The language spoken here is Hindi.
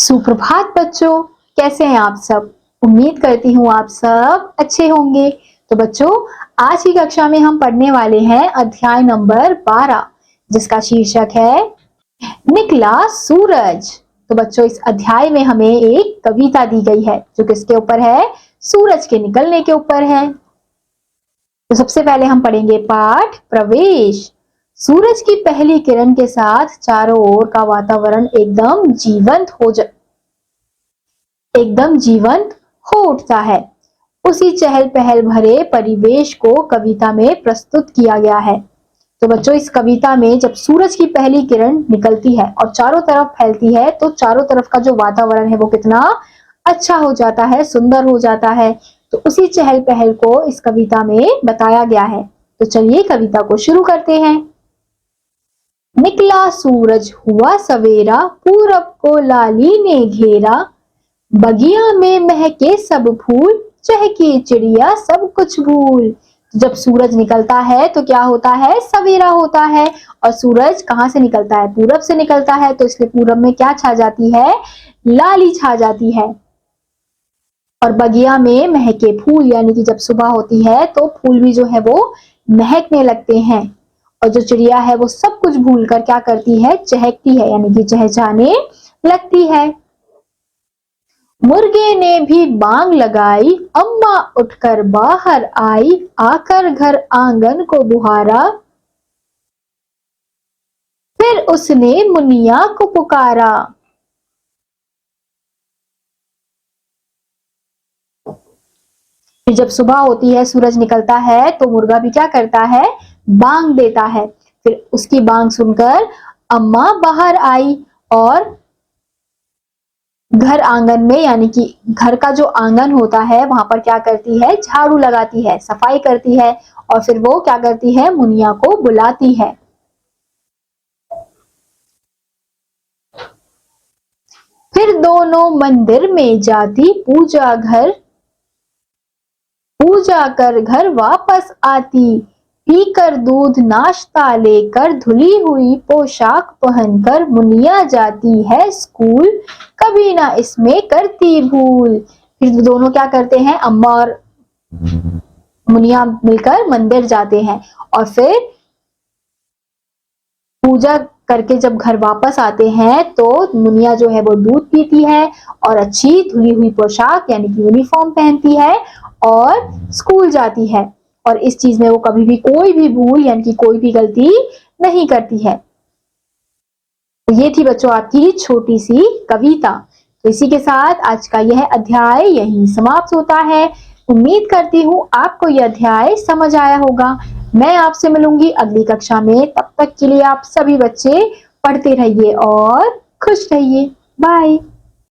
सुप्रभात बच्चों, कैसे हैं आप सब। उम्मीद करती हूँ आप सब अच्छे होंगे। तो बच्चों, आज की कक्षा में हम पढ़ने वाले हैं अध्याय नंबर 12, जिसका शीर्षक है निकला सूरज। तो बच्चों, इस अध्याय में हमें एक कविता दी गई है जो किसके ऊपर है? सूरज के निकलने के ऊपर है। तो सबसे पहले हम पढ़ेंगे पाठ प्रवेश। सूरज की पहली किरण के साथ चारों ओर का वातावरण एकदम जीवंत हो उठता है। उसी चहल पहल भरे परिवेश को कविता में प्रस्तुत किया गया है। तो बच्चों, इस कविता में जब सूरज की पहली किरण निकलती है और चारों तरफ फैलती है तो चारों तरफ का जो वातावरण है वो कितना अच्छा हो जाता है, सुंदर हो जाता है। तो उसी चहल पहल को इस कविता में बताया गया है। तो चलिए कविता को शुरू करते हैं। निकला सूरज हुआ सवेरा, पूरब को लाली ने घेरा, बगिया में महके सब फूल, चहकी चिड़िया सब कुछ भूल। जब सूरज निकलता है तो क्या होता है? सवेरा होता है। और सूरज कहाँ से निकलता है? पूरब से निकलता है। तो इसलिए पूरब में क्या छा जाती है? लाली छा जाती है। और बगिया में महके फूल, यानी कि जब सुबह होती है तो फूल भी जो है वो महकने लगते हैं। और जो चिड़िया है वो सब कुछ भूलकर क्या करती है? चहकती है, यानी कि चहचहाने लगती है। मुर्गे ने भी बांग लगाई, अम्मा उठकर बाहर आई, आकर घर आंगन को बुहारा, फिर उसने मुनिया को पुकारा। फिर जब सुबह होती है, सूरज निकलता है तो मुर्गा भी क्या करता है? बांग देता है। फिर उसकी बांग सुनकर अम्मा बाहर आई और घर आंगन में, यानी कि घर का जो आंगन होता है वहां पर क्या करती है? झाड़ू लगाती है, सफाई करती है। और फिर वो क्या करती है? मुनिया को बुलाती है। फिर दोनों मंदिर में जाती, पूजा कर घर वापस आती, पीकर दूध नाश्ता लेकर, धुली हुई पोशाक पहनकर, मुनिया जाती है स्कूल, कभी ना इसमें करती भूल। फिर दोनों क्या करते हैं? अम्मा और मुनिया मिलकर मंदिर जाते हैं और फिर पूजा करके जब घर वापस आते हैं तो मुनिया जो है वो दूध पीती है और अच्छी धुली हुई पोशाक, यानी कि यूनिफॉर्म पहनती है और स्कूल जाती है। और इस चीज में वो कभी भी कोई भी भूल, यानी कि कोई भी गलती नहीं करती है। तो ये थी बच्चों आपकी छोटी सी कविता। तो इसी के साथ आज का यह अध्याय यहीं समाप्त होता है। उम्मीद करती हूँ आपको यह अध्याय समझ आया होगा। मैं आपसे मिलूंगी अगली कक्षा में। तब तक के लिए आप सभी बच्चे पढ़ते रहिए और खुश रहिए। बाय।